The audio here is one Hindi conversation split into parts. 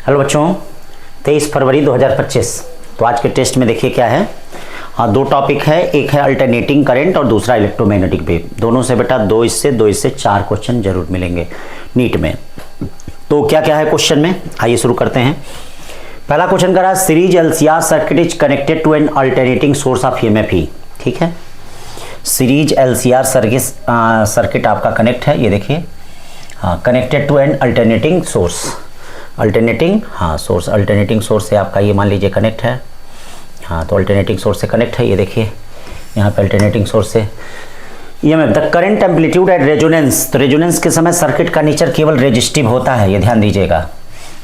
हेलो बच्चों, 23 फरवरी 2025। तो आज के टेस्ट में देखिए क्या है। दो टॉपिक है, एक है अल्टरनेटिंग करंट और दूसरा इलेक्ट्रोमैग्नेटिक वेव। दोनों से बेटा दो इससे 4 क्वेश्चन जरूर मिलेंगे नीट में। तो क्या क्या है क्वेश्चन में, आइए शुरू करते हैं। पहला क्वेश्चन करा, series LCR circuit is connected to an alternating source of EMF. ठीक है, सीरीज एलसीआर सर्किट आपका कनेक्ट है, ये देखिए। Connected to an alternating source, alternating source से आपका ये मान लीजिए कनेक्ट है। तो अल्टरनेटिंग सोर्स से कनेक्ट है, ये देखिए यहाँ पे अल्टरनेटिंग सोर्स से EMF. The current amplitude at resonance, तो रेजोनेंस के समय सर्किट का नेचर केवल रेजिस्टिव होता है, ये ध्यान दीजिएगा।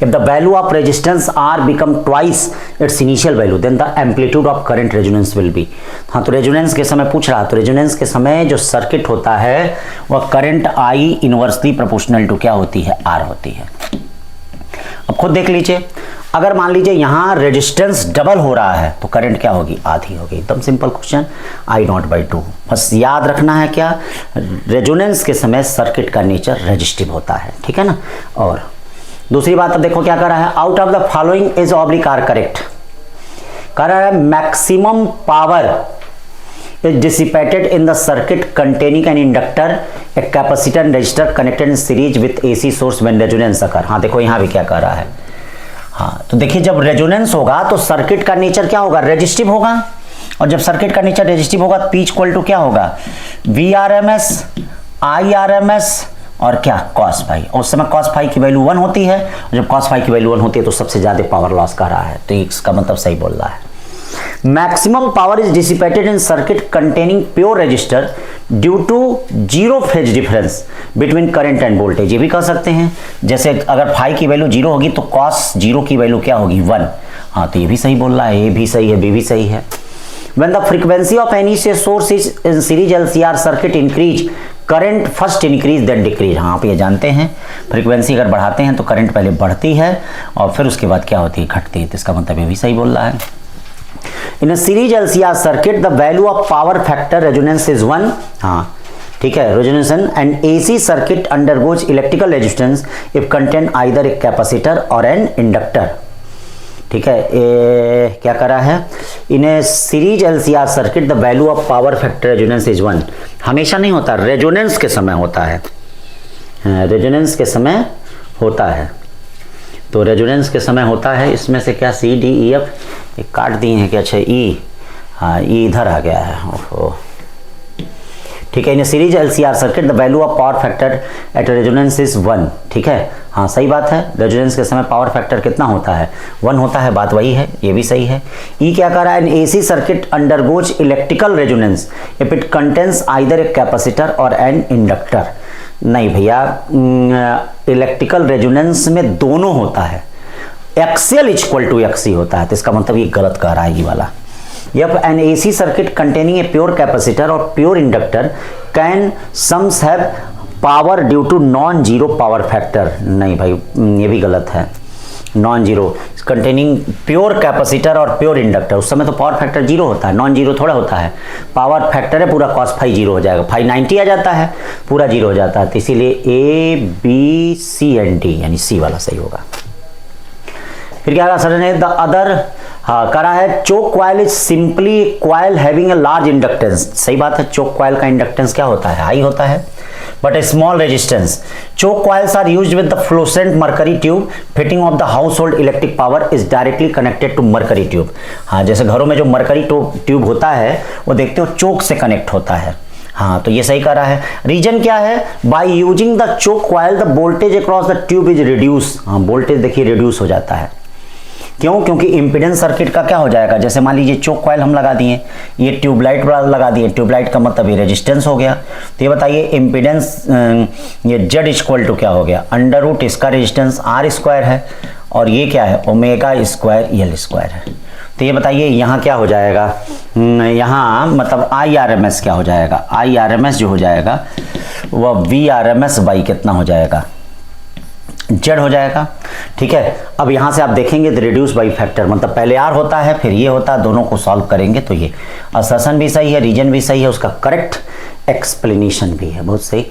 If the value of resistance R become twice its initial value then the amplitude of current resonance will be. तो रेजोनेंस के समय पूछ रहा, तो रेजोनेंस के समय जो सर्किट होता है वह current I inversely proportional to क्या होती है, आर होती है। अब खुद देख लीजिए, अगर मान लीजिए यहां रेजिस्टेंस डबल हो रहा है तो करंट क्या होगी, आधी होगी। एकदम सिंपल क्वेश्चन, I0/2। बस याद रखना है क्या, रेजोनेंस के समय सर्किट का नेचर रेजिस्टिव होता है, ठीक है ना। और दूसरी बात अब देखो क्या कर रहा है, out of the following is oblique are correct. कर रहा है maximum power is dissipated in the circuit containing an inductor, a capacitor and resistor connected in series with AC source when resonance occur। हाँ देखो यहाँ भी क्या कर रहा है। हाँ तो देखिए, जब रेजोनेंस होगा तो सर्किट का नेचर क्या होगा, रेजिस्टिव होगा। और जब सर्किट का नेचर रेजिस्टिव होगा तो P इक्वल टू क्या होगा, VRMS IRMS और क्या, cos फाई। और उस समय cos फाई की वैल्यू 1 होती है, और जब cos फाई की वैल्यू 1 होती है तो सबसे ज्यादा पावर लॉस कर रहा है। तो इसका मतलब सही बोल रहा है। Maximum power is dissipated in circuit containing pure resistor due to zero phase difference between current and voltage। ये भी कह सकते हैं, जैसे अगर फाई की वैल्यू 0 होगी तो cos 0 की वैल्यू क्या होगी, 1। हाँ तो ये भी सही बोल रहा है, ये भी सही है, बी भी सही है। When the frequency of any source is in series LCR circuit increase, current first increase then decrease। हाँ आप ये जानते हैं, फ्रीक्वेंसी अगर बढ़ाते हैं तो करंट पहले बढ़ती है और फिर उसके बाद क्या होती है, घटती है। तो इसका मतलब ये भी सही बोल रहा है। In a series LCR circuit, the value of power factor resonance is 1। हाँ ठीक है, resonance and AC circuit undergoes electrical resistance if contain either a capacitor or an inductor। ठीक है, क्या करा है, in a series LCR circuit the value of power factor resonance is 1। हमेशा नहीं होता, रेजोनेंस के समय होता है, रेजोनेंस के समय होता है। तो रेजोनेंस के समय होता है, इसमें से क्या C D E F एक काट दिए हैं क्या, अच्छा E, हाँ E इधर आ गया है। ओहो ठीक है, इन series LCR circuit the value of power factor at resonance is 1। ठीक है, हाँ सही बात है, रेजोनेंस के समय पावर फैक्टर कितना होता है, 1 होता है, बात वही है, ये भी सही है। E क्या कर रहा है, इन AC circuit undergoes electrical resonance if it contains either a capacitor और एन इंडक्टर। नहीं भैया, इलेक्ट्रिकल रेजोनेंस में दोनों होता है, एक्सियल इक्वल टू XC होता है। तो इसका मतलब ये गलत कह रहा है ये वाला। If an AC circuit containing a pure capacitor or pure inductor can sums have power due to non-zero power factor। नहीं भाई, ये भी गलत है। Non zero containing pure capacitor और प्योर इंडक्टर, उस समय तो पावर फैक्टर 0 होता है, नॉन जीरो थोड़ा होता है। पावर फैक्टर है पूरा, cos फाई 0 हो जाएगा, फाई 90 आ जाता है, पूरा 0 हो जाता है। तो इसीलिए A B C and D यानी C वाला सही होगा। फिर क्या सर ने द अदर, हाँ करा है, choke coil is simply coil having a large inductance. सही बात है, चोक कॉइल का इंडक्टेंस क्या होता है, हाई होता है, but a small resistance. Choke coils are used with the fluorescent mercury tube. Fitting of the household electric power is directly connected to mercury tube. हाँ जैसे घरों में जो मरकरी ट्यूब होता है वो देखते हो चोक से कनेक्ट होता है। हाँ तो ये सही कर रहा है। रीजन क्या है, by using the choke coil the voltage across the tube is reduce. हाँ वोल्टेज देखिए रिड्यूस हो जाता है, क्यों, क्योंकि इंपीडेंस सर्किट का क्या हो जाएगा, जैसे मान लीजिए चोक कॉइल हम लगा दिए, ये ट्यूबलाइट लगा दिए, ट्यूबलाइट का मतलब ये रेजिस्टेंस हो गया। तो ये बताइए इंपीडेंस, ये Z इक्वल टू क्या हो गया, अंडर रूट इसका रेजिस्टेंस R² है और ये क्या है, ω² L² है। तो ये बताइए यहाँ क्या हो जाएगा, यहाँ मतलब IRMS क्या हो जाएगा, IRMS जो हो जाएगा वह VRMS बाई कितना हो जाएगा, Z हो जाएगा। ठीक है, अब यहां से आप देखेंगे तो रिड्यूस बाई फैक्टर, मतलब पहले R होता है फिर ये होता है, दोनों को सॉल्व करेंगे तो ये असर्शन भी सही है, रीजन भी सही है, उसका करेक्ट एक्सप्लेनेशन भी है, बहुत सही।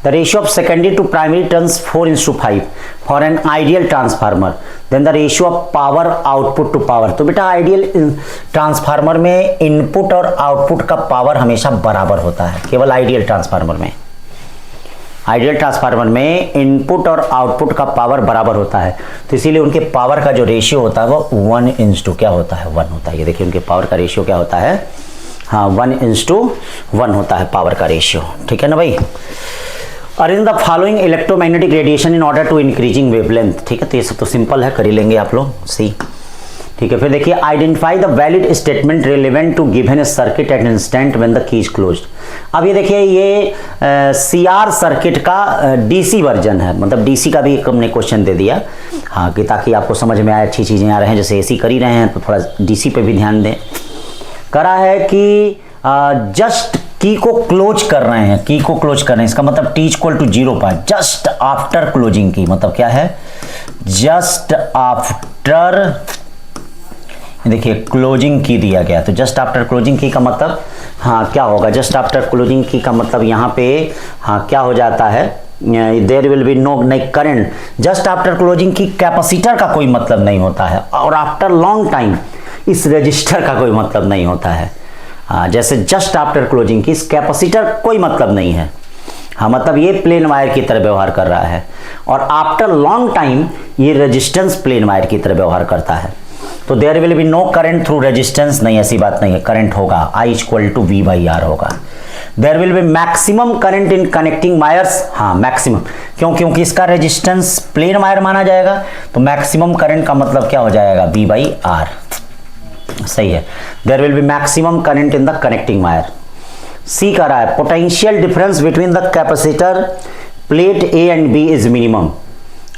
The ratio of secondary to primary turns 4:5 for an ideal transformer। Then the ratio of power output to power. तो बेटा आइडियल ट्रांसफार्मर में इनपुट और आउटपुट का पावर हमेशा बराबर होता है, केवल आइडियल ट्रांसफार्मर में। आइडियल ट्रांसफार्मर में इनपुट और आउटपुट का पावर बराबर होता है, तो इसीलिए उनके पावर का जो रेशियो होता है वो 1:1 क्या होता है, 1 होता है। ये देखिए उनके पावर का रेशियो क्या होता है, हाँ 1:1 होता है पावर का रेशियो, ठीक है ना भाई। Arrange the following electromagnetic radiation in order to increasing wavelength, ठीक है। तो ये सब तो सिंपल है, कर ही लेंगे आप लोग, सी, ठीक है। फिर देखिए identify the valid statement relevant to given a circuit at instant when the key is closed. अब ये देखिए ये सीआर सर्किट का डीसी वर्जन है, मतलब डीसी का भी हमने क्वेश्चन दे दिया, हाँ, कि ताकि आपको समझ में आए, अच्छी चीज़ें आ रहे हैं, जैसे एसी कर ही रहे हैं तो थोड़ा डीसी पे भी ध्यान दें। करा है कि जस्ट की को क्लोज कर रहे हैं, की को क्लोज कर रहे हैं, इसका मतलब t इक्वल टू 0 पर जस्ट आफ्टर क्लोजिंग की, मतलब क्या है, जस्ट आफ्टर, देखिए क्लोजिंग की दिया गया, तो जस्ट आफ्टर क्लोजिंग की का मतलब हाँ क्या होगा, जस्ट आफ्टर क्लोजिंग की का मतलब यहाँ पे हाँ क्या हो जाता है, देयर विल बी नो नहीं करंट। जस्ट आफ्टर क्लोजिंग की कैपेसिटर का कोई मतलब नहीं होता है, और आफ्टर लॉन्ग टाइम इस रजिस्टर का कोई मतलब नहीं होता है। हाँ, जैसे जस्ट आफ्टर क्लोजिंग की इस कैपेसिटर कोई मतलब नहीं है, हाँ, मतलब ये प्लेन वायर की तरह व्यवहार कर रहा है, और आफ्टर लॉन्ग टाइम ये रेजिस्टेंस प्लेन वायर की तरह व्यवहार करता है। तो there will be no current through resistance, नहीं ऐसी बात नहीं है, करंट होगा, I इक्वल टू V/R होगा। There will be maximum current in connecting wires, हाँ मैक्सिमम, क्योंकि इसका रेजिस्टेंस प्लेन वायर माना जाएगा, तो मैक्सिमम करंट का मतलब क्या हो जाएगा, V/R, सही है। There will be maximum current in the connecting wire. C का रहा है potential difference between the capacitor plate A and B is minimum,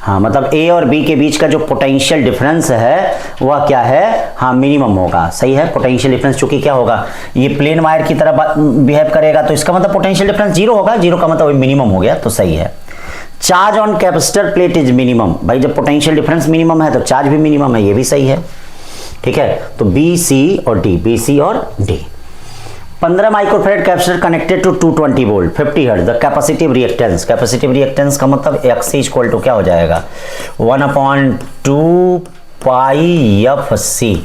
हाँ मतलब A और B के बीच का जो पोटेंशियल डिफरेंस है वह क्या है, हाँ मिनिमम होगा, सही है। पोटेंशियल डिफरेंस चूंकि क्या होगा, ये प्लेन वायर की तरह बिहेव करेगा, तो इसका मतलब पोटेंशियल डिफरेंस 0 होगा, 0 का मतलब मिनिमम हो गया, तो सही है। Charge on capacitor plate is minimum, भाई जब पोटेंशियल डिफरेंस मिनिमम है तो चार्ज भी मिनिमम है, ये भी सही है, ठीक है। तो B, C और D, B, C और D। 15 microfarad capacitor connected to 220 volt 50 hertz, the capacitive reactance, capacitive reactance का मतलब XC इक्वल टू क्या हो जाएगा, 1/2 पाई FC,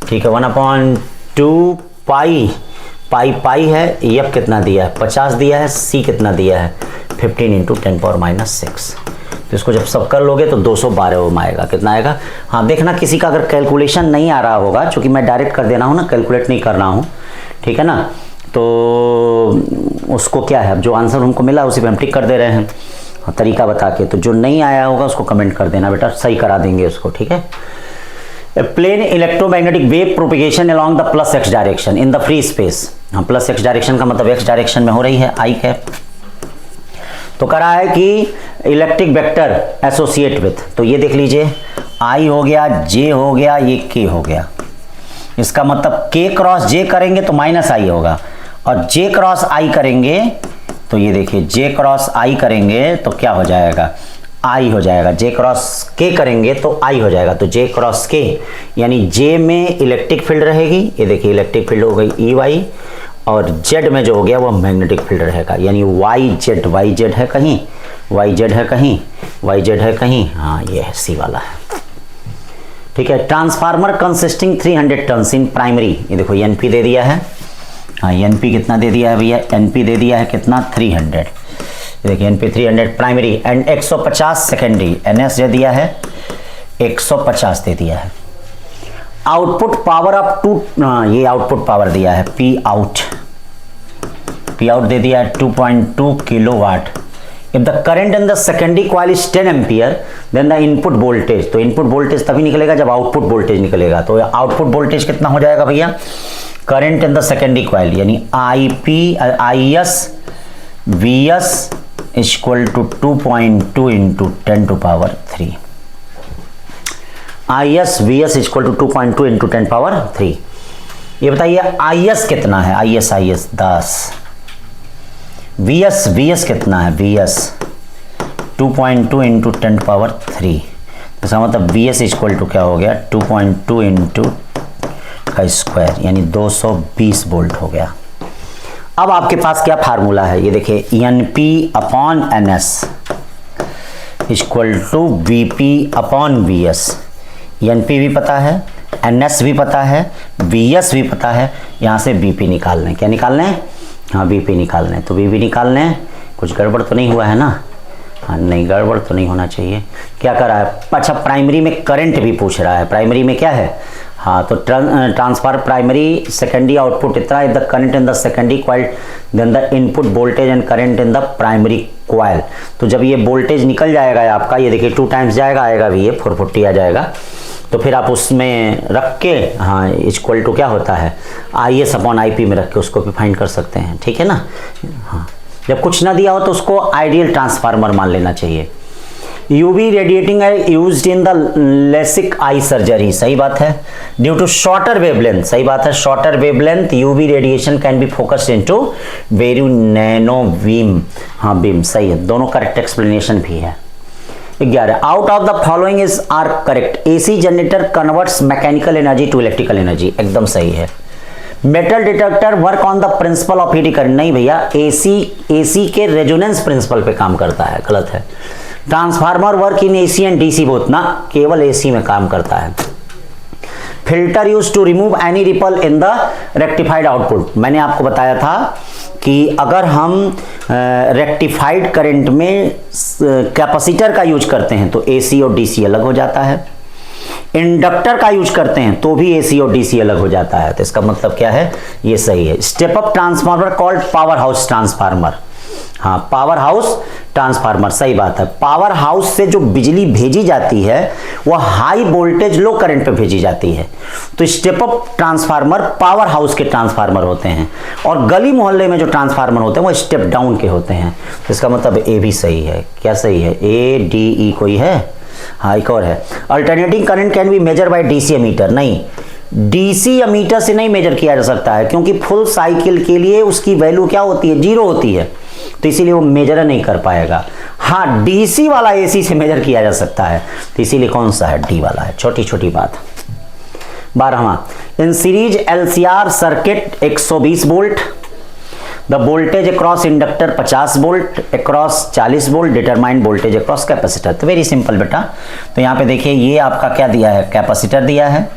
ठीक है, 1/2 पाई है, F कितना दिया है, 50 दिया है, C कितना दिया है, 15 × 10⁻⁶। तो इसको जब सब कर लोगे तो 212 ओम आएगा, कितना आएगा, हाँ देखना किसी का अगर कैलकुलेशन नहीं आ रहा होगा, क्योंकि मैं डायरेक्ट कर दे रहा हूँ ना, कैलकुलेट नहीं कर रहा हूँ, ठीक है ना, तो उसको क्या है, अब जो आंसर हमको मिला उसी पे हम टिक कर दे रहे हैं तरीका बता के, तो जो नहीं आया होगा उसको कमेंट कर देना बेटा, सही करा देंगे उसको, ठीक है। A plane electromagnetic wave propagation along the plus x direction in the free space, हाँ प्लस x डायरेक्शन का मतलब x डायरेक्शन में हो रही है, I कैप। तो करा है कि इलेक्ट्रिक वेक्टर एसोसिएट विथ, तो ये देख लीजिए I हो गया, J हो गया, ये K हो गया, इसका मतलब K क्रॉस J करेंगे तो -I होगा, और J क्रॉस I करेंगे तो ये देखिए J क्रॉस I करेंगे तो क्या हो जाएगा, I हो जाएगा, J क्रॉस K करेंगे तो I हो जाएगा, तो J क्रॉस K यानी J में इलेक्ट्रिक फील्ड रहेगी, ये देखिए इलेक्ट्रिक फील्ड हो गई EY, और Z में जो हो गया वो मैग्नेटिक फील्ड रहेगा, यानी YZ है कहीं, YZ है कहीं, YZ है कहीं, हाँ ये है C वाला है, ठीक है। Transformer consisting 300 turns in primary, ये देखो NP दे दिया है, हाँ NP कितना दे दिया है भैया, NP दे दिया है कितना 300, देखिए NP 300 primary, and 150 secondary, NS दे दिया है 150 दे दिया है। आउटपुट पावर ऑफ 2, ये आउटपुट पावर दिया है P आउट दे दिया है 2.2 kilowatt. If the current in the secondary coil is 10 ampere then the input voltage, तो इनपुट वोल्टेज तभी निकलेगा जब आउटपुट वोल्टेज निकलेगा, तो आउटपुट वोल्टेज कितना हो जाएगा भैया, current in the secondary coil यानी IS equal to 2.2 × 10⁻3, IS equal to 2.2 × 10⁻3। ये बताइए IS कितना है, IS 10, VS कितना है, VS 2.2 × 10⁻3, इसका मतलब VS इक्वल टू क्या हो गया 2.2 × का स्क्वायर यानी 220 वोल्ट हो गया। अब आपके पास क्या फार्मूला है, ये देखिए NP/NS equal to VP/VS, NP भी पता है, NS भी पता है, VS भी पता है, यहाँ से BP निकालना है। क्या निकालना है? हाँ BP निकालना है। तो BP निकालना है, कुछ गड़बड़ तो नहीं हुआ है ना? हाँ नहीं, गड़बड़ तो नहीं होना चाहिए। क्या कर रहा है? अच्छा, प्राइमरी में करंट भी पूछ रहा है। प्राइमरी में क्या है? हाँ तो ट्रांसफर प्राइमरी सेकेंडरी आउटपुट इतना है, the current in the secondary coil then the input voltage and current in the primary coil. तो जब ये वोल्टेज निकल जाएगा आपका, ये देखिए 2 टाइम्स जाएगा, आएगा भी ये 440 आ जाएगा, तो फिर आप उसमें रख के हाँ इक्वल टू क्या होता है IS अपॉन IP में रख के उसको भी फाइंड कर सकते हैं, ठीक है ना। हाँ जब कुछ ना दिया हो तो उसको आइडियल ट्रांसफार्मर मान लेना चाहिए। UV रेडिएटिंग है used in the LASIK eye surgery, सही बात है। ड्यू टू शॉर्टर वेवलेंथ, सही बात है, shorter wavelength UV radiation can be focused into very nano beam, हाँ बीम, सही है, दोनों करेक्ट एक्सप्लेनेशन भी है। 11 out of the following is are correct. AC generator converts mechanical energy to electrical energy, एकदम सही है। Metal detector work on the principle of eddy current, नहीं भैया, AC के रेजोनेंस प्रिंसिपल पे काम करता है, गलत है। Transformer work in AC and DC both, ना केवल AC में काम करता है। Filter use to remove any ripple in the rectified output, मैंने आपको बताया था कि अगर हम रेक्टिफाइड करंट में कैपेसिटर का यूज करते हैं तो AC और DC अलग हो जाता है। इंडक्टर का यूज करते हैं तो भी AC और DC अलग हो जाता है। तो इसका मतलब क्या है? ये सही है। Step up transformer called power house transformer, हाँ पावर हाउस ट्रांसफार्मर, सही बात है। पावर हाउस से जो बिजली भेजी जाती है वह हाई वोल्टेज लो करंट पे भेजी जाती है, तो step up transformer power house के ट्रांसफार्मर होते हैं, और गली मोहल्ले में जो ट्रांसफार्मर होते हैं वो स्टेप डाउन के होते हैं। तो इसका मतलब ए भी सही है। क्या सही है? ADE कोई है? हाँ एक और है। Alternating current can be measure by DC ammeter, नहीं DC एमीटर से नहीं मेजर किया जा सकता है, क्योंकि फुल साइकिल के लिए उसकी वैल्यू क्या होती है? 0 होती है, तो इसीलिए वो मेजर नहीं कर पाएगा। हाँ DC वाला AC से मेजर किया जा सकता है, तो इसीलिए कौन सा है? D वाला है। छोटी छोटी बात। 12वां, in series LCR circuit 120 volt, the voltage across inductor 50 volt, across 40 volt, determine voltage across capacitor. तो वेरी सिंपल बेटा, तो यहाँ पे देखिए ये आपका क्या दिया है? कैपेसिटर दिया है,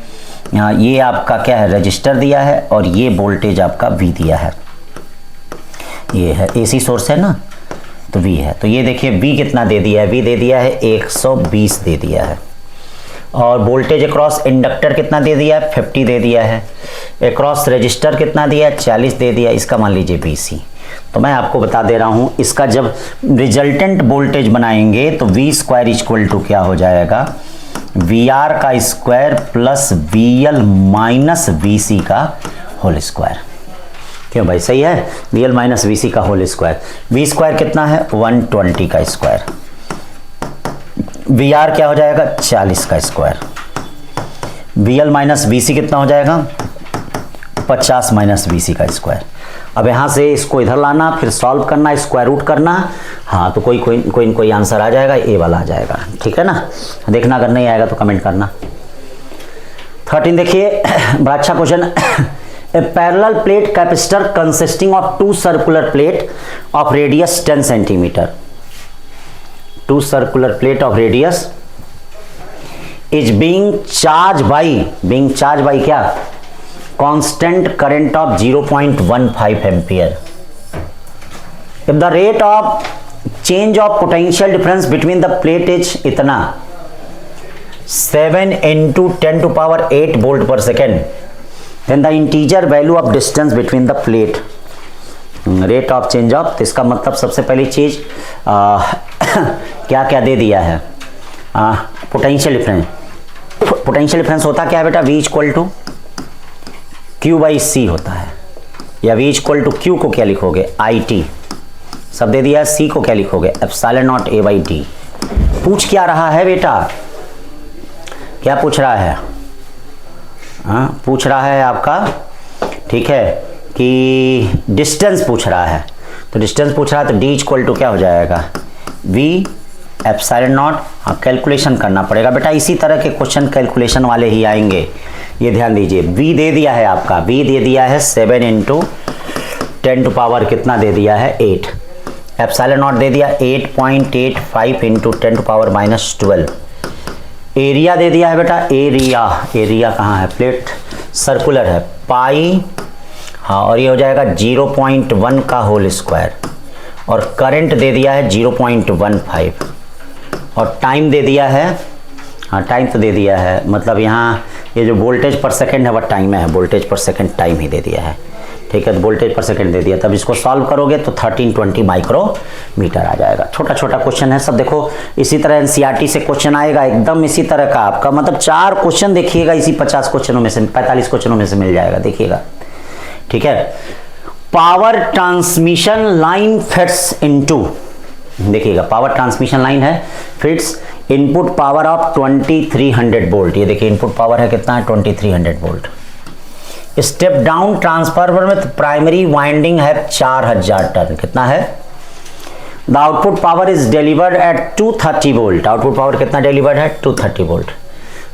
यहाँ ये आपका क्या है? रजिस्टर दिया है, और ये वोल्टेज आपका V दिया है, ये है AC सोर्स है ना, तो V है। तो ये देखिए V कितना दे दिया है? V दे दिया है 120 दे दिया है, और वोल्टेज अक्रॉस इंडक्टर कितना दे दिया है? 50 दे दिया है। अक्रॉस रजिस्टर कितना दिया है? 40 दे दिया। इसका मान लीजिए BC। तो मैं आपको बता दे रहा हूँ, इसका जब रिजल्टेंट वोल्टेज बनाएंगे तो V स्क्वायर इक्वल टू क्या हो जाएगा? VR का square plus VL minus VC का होल स्क्वायर। क्यों भाई? सही है, VL माइनस VC का होल स्क्वायर। V स्क्वायर कितना है? 120 का स्क्वायर। VR क्या हो जाएगा? 40 का स्क्वायर। VL माइनस VC कितना हो जाएगा? 50 माइनस VC का स्क्वायर। अब यहाँ से इसको इधर लाना, फिर सॉल्व करना, स्क्वायर रूट करना, हाँ तो कोई आंसर आ जाएगा, ए वाला आ जाएगा, ठीक है ना। देखना, अगर नहीं आएगा तो कमेंट करना। 13 देखिए, बड़ा अच्छा question. A parallel plate capacitor consisting of 2 circular plate of radius 10 centimetre, 2 circular plate of radius is being charged by क्या? Constant current of 0.15 ampere. If the rate of change of potential difference between the plate is इतना 7 into 10 to power 8 volt per second, then the integer value of distance between the plate, rate of change of, तो इसका मतलब सबसे पहली चीज क्या क्या दे दिया है? Potential difference. पोटेंशियल डिफरेंस होता क्या है बेटा? V equal to Q by C होता है, या V इक्वल टू Q को क्या लिखोगे? IT, सब दे दिया है। C को क्या लिखोगे? Epsilon not A by D। पूछ क्या रहा है बेटा? क्या पूछ रहा है? पूछ रहा है आपका, ठीक है, कि डिस्टेंस पूछ रहा है। तो डिस्टेंस पूछ रहा है, तो D इक्वल टू क्या हो जाएगा? V epsilon not. कैलकुलेशन करना पड़ेगा बेटा, इसी तरह के क्वेश्चन कैलकुलेशन वाले ही आएंगे, ये ध्यान दीजिए। V दे दिया है आपका, V दे दिया है 7 इंटू 10 टू पावर कितना दे दिया है? 8। एप्सिलॉन नॉट दे दिया 8.85 इंटू 10 टू पावर -12 एरिया दे दिया है बेटा, एरिया कहाँ है, प्लेट सर्कुलर है, पाई, हाँ, और ये हो जाएगा 0.1 का होल स्क्वायर, और करंट दे दिया है 0.15, और टाइम दे दिया है, हाँ टाइम तो दे दिया है, मतलब यहाँ ये जो वोल्टेज पर सेकंड है वह टाइम है, वोल्टेज पर सेकंड टाइम ही दे दिया है, ठीक है, तो वोल्टेज पर सेकंड दे दिया, तब इसको सॉल्व करोगे तो 1320 माइक्रोमीटर आ जाएगा। छोटा छोटा क्वेश्चन है सब, देखो इसी तरह एनसीईआरटी से क्वेश्चन आएगा एकदम इसी तरह का आपका, मतलब 4 क्वेश्चन देखिएगा इसी 50 क्वेश्चनों में से, 45 क्वेश्चनों में से मिल जाएगा, देखिएगा, ठीक है। Power transmission line fits into, देखिएगा पावर ट्रांसमिशन लाइन है, fits input power of 2300 volt, ये देखिए इनपुट पावर है कितना है 2300 वोल्ट। स्टेप डाउन ट्रांसफार्मर में प्राइमरी वाइंडिंग है 4000 टर्न, कितना है, the output power is delivered at 230 volt, output power कितना डिलीवर्ड है 230 volt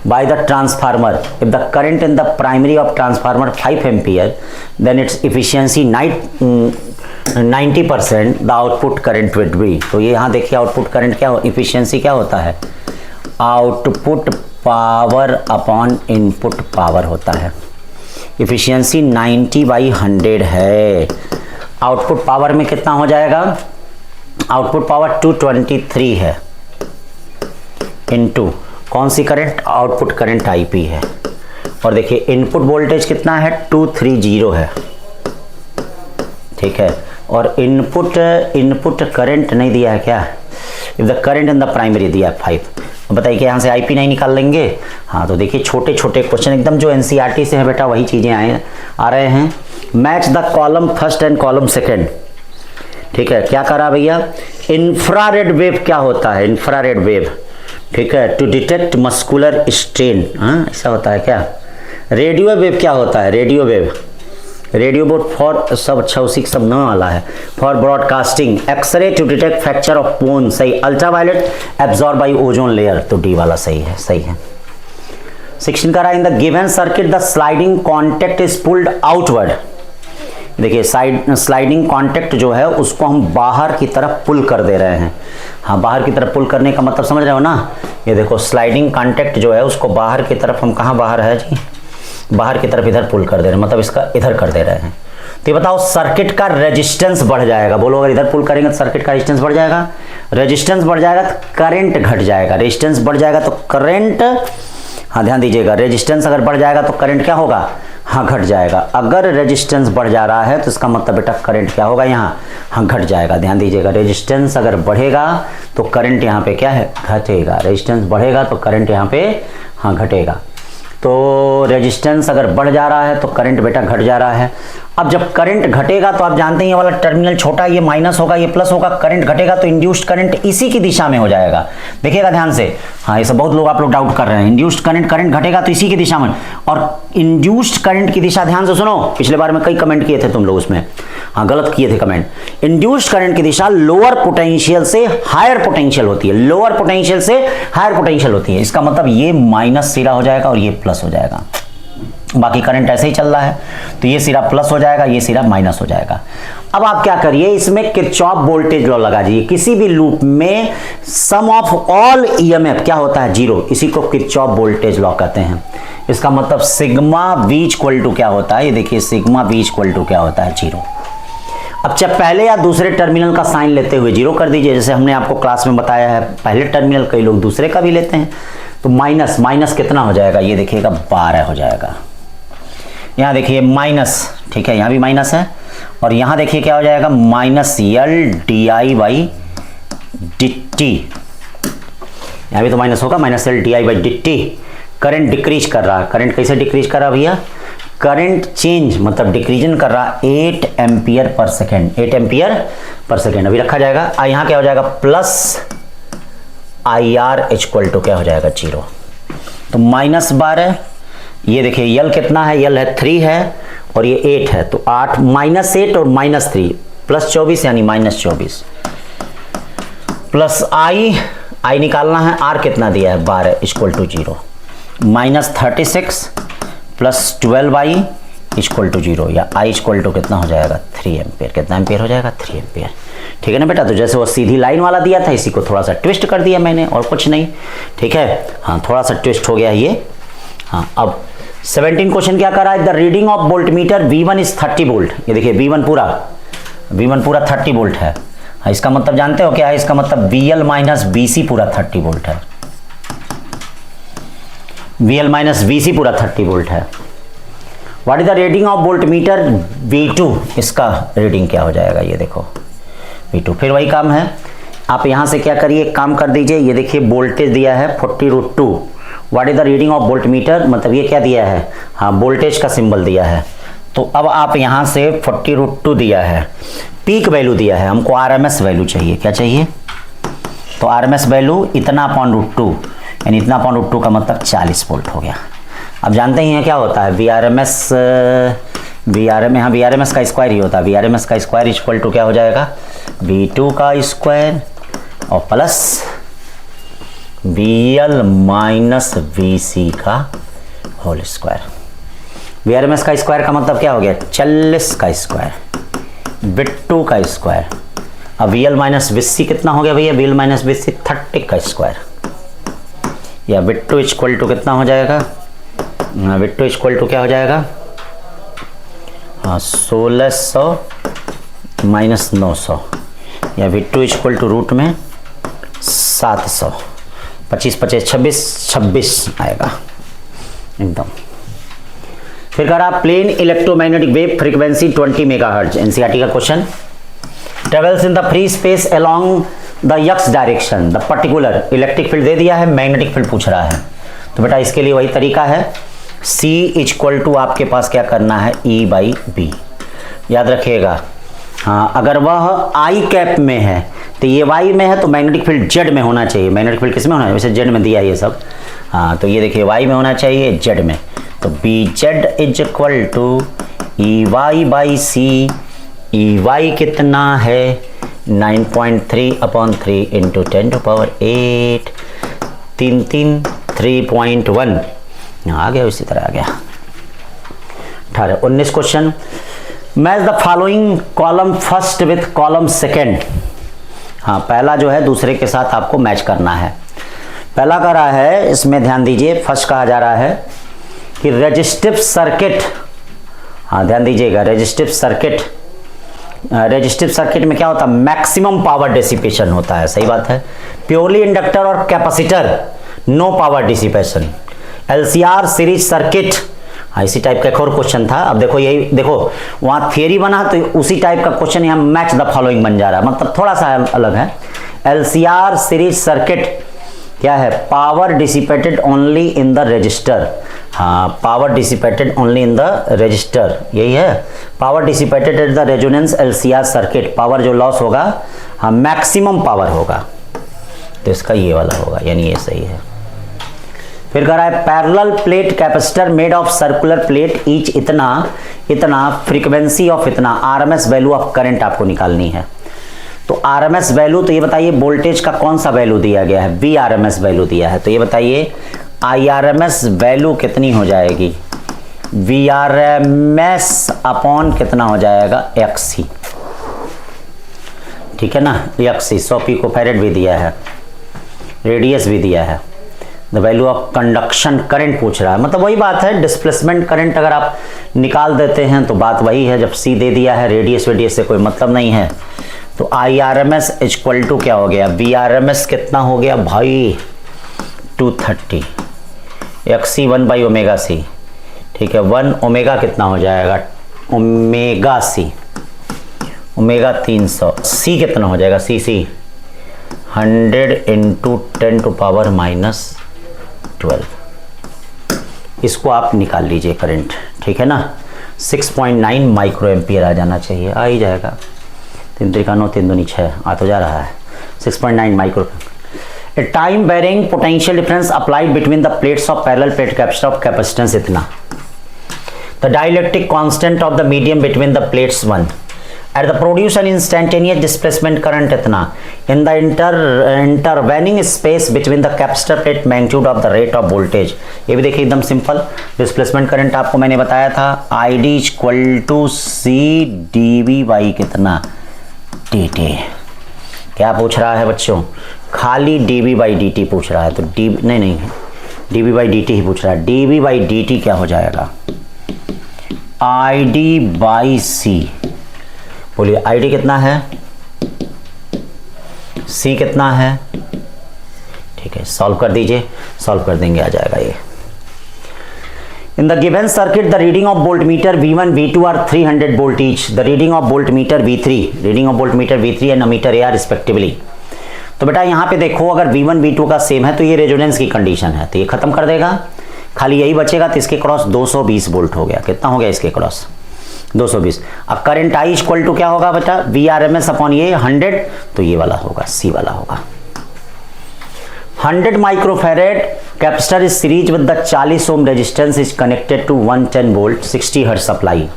by the transformer, if the current in the primary of transformer 5 ampere then it's efficiency 90%, the output current will be, तो ये यहाँ देखिए आउटपुट करंट क्या, इफिशियंसी क्या होता है, output power upon input power होता है, इफिशियंसी 90/100 है, आउटपुट पावर में कितना हो जाएगा, आउटपुट पावर 223 है, इनटू कौन सी करंट, आउटपुट करंट आईपी है, और देखिए इनपुट वोल्टेज कितना है 230 है, ठीक है, और इनपुट करंट नहीं दिया है क्या, if the current in the primary दिया है 5, बताइए कि यहाँ से आईपी नहीं निकाल लेंगे, हाँ तो देखिए छोटे छोटे क्वेश्चन एकदम जो एनसीईआरटी से है बेटा वही चीजें आ रहे हैं। Match the column first and column second, ठीक है, क्या करा भैया, इंफ्रारेड वेव क्या होता है, इंफ्रारेड वेव, ठीक है, टू डिटेक्ट मस्कुलर स्ट्रेन, हाँ ऐसा होता है क्या, रेडियो वेव क्या होता है, radio wave, radio board for सब अच्छा उसी सब न वाला है, for broadcasting, X-ray to detect fracture of bone, सही, ultraviolet absorb by ozone layer, तो डी वाला सही है, सही है। 16 का रहा, in the given circuit the sliding contact is pulled outward, देखिए स्लाइडिंग कॉन्टेक्ट जो है उसको हम बाहर की तरफ पुल कर दे रहे हैं, हाँ बाहर की तरफ पुल करने का मतलब समझ रहे हो ना, ये देखो स्लाइडिंग कॉन्टेक्ट जो है उसको बाहर की तरफ, हम कहाँ बाहर है जी, बाहर की तरफ इधर पुल कर दे रहे हैं, मतलब इसका इधर कर दे रहे हैं, तो ये बताओ सर्किट का रेजिस्टेंस बढ़ जाएगा, बोलो अगर इधर पुल करेंगे तो सर्किट का रेजिस्टेंस बढ़ जाएगा, रेजिस्टेंस बढ़ जाएगा तो करंट घट जाएगा, रेजिस्टेंस बढ़ जाएगा तो करंट, हाँ ध्यान दीजिएगा, रेजिस्टेंस अगर बढ़ जाएगा तो करंट क्या होगा, हाँ घट जाएगा, अगर रेजिस्टेंस बढ़ जा रहा है तो इसका मतलब बेटा करंट क्या होगा यहाँ, हाँ घट जाएगा, ध्यान दीजिएगा, रेजिस्टेंस अगर बढ़ेगा तो करंट यहाँ पे क्या है, घटेगा, रेजिस्टेंस बढ़ेगा तो करंट यहाँ पे हाँ घटेगा, तो रेजिस्टेंस अगर बढ़ जा रहा है तो करंट बेटा घट जा रहा है। अब जब करंट घटेगा तो आप जानते हैं ये वाला टर्मिनल छोटा, ये माइनस होगा ये प्लस होगा, करंट घटेगा तो इंड्यूस्ड करंट इसी की दिशा में हो जाएगा, देखिएगा ध्यान से, हाँ ये सब बहुत लोग आप लोग डाउट कर रहे हैं, इंड्यूस्ड करंट घटेगा तो इसी की दिशा में, और इंड्यूस्ड करंट की दिशा ध्यान से सुनो, पिछले बार में कई कमेंट किए थे तुम लोग उसमें, हाँ गलत किए थे कमेंट, इंड्यूस्ड करंट की दिशा लोअर पोटेंशियल से हायर पोटेंशियल होती है, लोअर पोटेंशियल से हायर पोटेंशियल होती है, इसका मतलब ये माइनस सिरा हो जाएगा और ये प्लस हो जाएगा, बाकी करंट ऐसे ही चल रहा है, तो ये सिरा प्लस हो जाएगा, ये सिरा माइनस हो जाएगा। अब आप क्या करिए, इसमें किरचॉफ वोल्टेज लॉ लगा दीजिए, किसी भी लूप में सम ऑफ ऑल ईएमएफ क्या होता है, जीरो, इसी को किरचॉफ वोल्टेज लॉ कहते हैं। इसका मतलब सिग्मा वी इक्वल टू क्या होता है, ये देखिए सिग्मा वी इक्वल टू क्या होता है, जीरो। अब चाहे पहले या दूसरे टर्मिनल का साइन लेते हुए जीरो कर दीजिए, जैसे हमने आपको क्लास में बताया है, पहले टर्मिनल कई लोग दूसरे का भी लेते हैं, तो माइनस माइनस कितना हो जाएगा, ये देखिएगा 12 हो जाएगा, यहाँ देखिए माइनस, ठीक है यहाँ भी माइनस है, और यहाँ देखिए क्या हो जाएगा, minus L D I by D T, यहाँ भी तो माइनस होगा, minus L D I by D T. Current decrease कर रहा है, करंट कैसे डिक्रीज कर रहा है भैया, करंट चेंज मतलब डिक्रीजन कर रहा, 8 ampere per second, 8 ampere per second अभी रखा जाएगा, यहाँ क्या हो जाएगा, plus I R equal to क्या हो जाएगा, जीरो, तो -12, ये देखिए यल कितना है, यल है 3 है और ये 8 है, तो 8 -8 और -3 +24 यानी -24, प्लस आई निकालना है, आर कितना दिया है 12 equal to 0, -36 plus 12i equal to 0, या आई इक्वल टू कितना हो जाएगा 3 एम्पियर, कितना एम्पियर हो जाएगा 3 एम्पियर, ठीक है ना बेटा। तो जैसे वो सीधी लाइन वाला दिया था, इसी को थोड़ा सा ट्विस्ट कर दिया मैंने, और कुछ नहीं, ठीक है। हाँ, थोड़ा सा ट्विस्ट हो गया ये। हाँ, अब 17 क्वेश्चन क्या कर रहा है, the reading of volt meter V1 is 30 volt. ये देखिए V1 पूरा 30 वोल्ट है। हाँ, इसका मतलब जानते हो क्या है, इसका मतलब VL माइनस VC पूरा 30 वोल्ट है। VL माइनस VC पूरा 30 वोल्ट है। What is the reading of volt meter V2, इसका रीडिंग क्या हो जाएगा, ये देखो V2। फिर वही काम है, आप यहां से क्या करिए, काम कर दीजिए। ये देखिए वोल्टेज दिया है 40√2। What is the reading of volt meter, मतलब ये क्या दिया है, हाँ वोल्टेज का सिंबल दिया है। तो अब आप यहां से 40√2 दिया है, पीक वैल्यू दिया है, हमको RMS वैल्यू चाहिए। क्या चाहिए, तो RMS वैल्यू इतना अपॉन √2, यानी इतना अपॉन √2 का मतलब 40 वोल्ट हो गया। अब जानते ही हैं क्या होता है VRMS, यहाँ VRMS का स्क्वायर ही होता है। VRMS का स्क्वायर इक्वल टू क्या हो जाएगा, V2 का स्क्वायर और प्लस VL माइनस VC का होल स्क्वायर। VRMS का स्क्वायर का मतलब क्या हो गया, 40 का स्क्वायर, V2 का स्क्वायर। अब VL माइनस VC कितना हो गया भैया, VL माइनस VC 30 का स्क्वायर, या V2 इक्वल टू कितना हो जाएगा, V2 इक्वल टू क्या हो जाएगा, हाँ 1600 माइनस 900, या V2 इक्वल टू रूट में 700, 25 25 26 आएगा एकदम। फिर कह रहा plane electromagnetic wave frequency 20 megahertz, NCERT का question. Travels in the free space along the x direction the particular electric field दे दिया है, मैग्नेटिक फील्ड पूछ रहा है। तो बेटा इसके लिए वही तरीका है, C इक्वल टू आपके पास क्या करना है, E/B। याद रखिएगा, हाँ अगर वह I कैप में है तो ये Y में है, तो मैग्नेटिक फील्ड Z में होना चाहिए। मैग्नेटिक फील्ड किस में होना है, वैसे Z में दिया है ये सब, हाँ तो ये देखिए Y में होना चाहिए, Z में। तो BZ is equal to EY/C। EY कितना है, 9.3/3 इंटू 10⁸, 3 आ गया, इसी तरह आ गया। 19 question, match the following column first with column second. हाँ, पहला जो है दूसरे के साथ आपको मैच करना है। पहला कह रहा है, इसमें ध्यान दीजिए, फर्स्ट कहा जा रहा है कि रेजिस्टिव सर्किट, हाँ ध्यान दीजिएगा, रेजिस्टिव सर्किट में क्या होता है, मैक्सिमम पावर डिसिपेशन होता है। सही बात है। प्योरली इंडक्टर और capacitor, no power dissipation. LCR series circuit, हाँ इसी टाइप का एक और क्वेश्चन था। अब देखो यही देखो, वहां थियरी बना तो उसी टाइप का क्वेश्चन यहाँ मैच द फॉलोइंग बन जा रहा है, मतलब थोड़ा सा अलग है। LCR सीरीज सर्किट क्या है, power dissipated only in the register. हाँ, power dissipated only in the register, यही है। Power dissipated at the resonance LCR circuit, power जो लॉस होगा, हाँ मैक्सिमम पावर होगा, तो इसका ये वाला होगा, यानी ये सही है। फिर कह रहा है parallel plate capacitor made of circular plate each इतना फ्रीक्वेंसी ऑफ इतना, RMS वैल्यू ऑफ करंट आपको निकालनी है। तो RMS वैल्यू, तो ये बताइए वोल्टेज का कौन सा वैल्यू दिया गया है, VRMS वैल्यू दिया है। तो ये बताइए IRMS वैल्यू कितनी हो जाएगी, VRMS अपॉन कितना हो जाएगा, XC। ठीक है ना, XC 100 पिकोफैरेड भी दिया है, रेडियस भी दिया है। The value of conduction current पूछ रहा है, मतलब वही बात है, डिस्प्लेसमेंट करंट अगर आप निकाल देते हैं तो बात वही है। जब C दे दिया है, रेडियस से कोई मतलब नहीं है। तो IRMS इक्वल टू क्या हो गया, VRMS कितना हो गया भाई, 230, XC 1/ωc। ठीक है, 1 ओमेगा कितना हो जाएगा, ओमेगा C, ओमेगा 300। C कितना हो जाएगा, CC 100 इंटू 10⁻⁻12। इसको आप निकाल लीजिए करंट, ठीक है ना। 6.9 माइक्रो एम्पियर आ जाना चाहिए, आ ही जाएगा। 3 3 9 3 2 6 आ तो जा रहा है, 6.9 micro. A time varying potential difference applied between the plates of parallel plate capacitor of capacitance इतना। The dielectric constant of the medium between the plates 1। At the produce an instantaneous displacement current इतना। In the intervening space between the capacitor plate magnitude of the rate of voltage. ये भी देखिए एकदम सिंपल, डिस्प्लेसमेंट करंट आपको मैंने बताया था, ID equal to C dV by कितना, dt। क्या पूछ रहा है बच्चों, खाली dv/dt पूछ रहा है, तो नहीं dv/dt ही पूछ रहा है। dv/dt क्या हो जाएगा, id/c। बोलिए id कितना है, c कितना है, ठीक है सॉल्व कर दीजिए, सॉल्व कर देंगे आ जाएगा ये। In the given circuit, the reading of voltmeter V1, V2 are 300 volt each. The reading of voltmeter V3 and ammeter A are respectively. तो बेटा यहाँ पे देखो, अगर V1 V2 का सेम है तो ये रेजोनेंस की कंडीशन है, तो ये खत्म कर देगा, खाली यही बचेगा। तो इसके क्रॉस 220 वोल्ट हो गया। कितना हो गया इसके क्रॉस, 220। अब करंट I इक्वल टू क्या होगा बेटा, VRMS अपॉन ये 100, तो ये वाला होगा, C वाला होगा। 100 microfarad capacitor is series with the 40 ohm resistance is connected to 110 volt 60 hertz supply.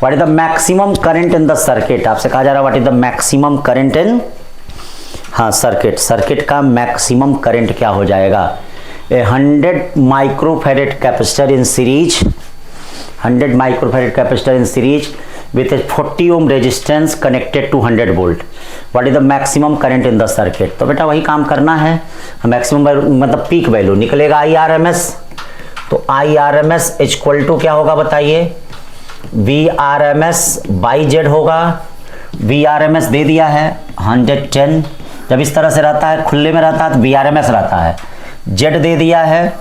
What is the maximum current in the circuit? आपसे कहा जा रहा है what is the maximum current in, हाँ सर्किट का मैक्सिमम करंट क्या हो जाएगा। 100 microfarad capacitor in series, 100 microfarad capacitor in series with a 40 ohm resistance connected to 100 volt. What is the maximum current in the circuit? तो बेटा वही काम करना है, मैक्सिमम मतलब पीक वैल्यू निकलेगा IRMS, तो IRMS इक्वल टू क्या होगा बताइए, VRMS बाई Z होगा। VRMS दे दिया है 110, जब इस तरह से रहता है खुले में रहता है तो VRMS रहता है। Z दे दिया है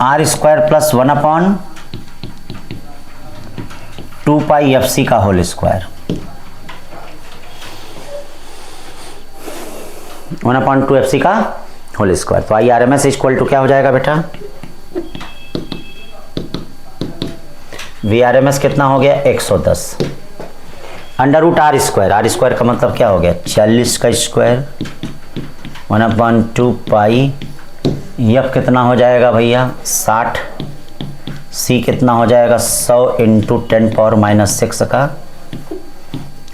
R² प्लस 1 अपॉन 2 पाई FC का होल स्क्वायर, 1/2 FC का होल स्क्वायर। तो IRMS इक्वल टू क्या हो जाएगा बेटा, VRMS कितना हो गया 110 √R², का मतलब क्या हो गया 40 का स्क्वायर 1/2 पाई, F कितना हो जाएगा भैया 60, C कितना हो जाएगा 100 × 10⁻⁻6 का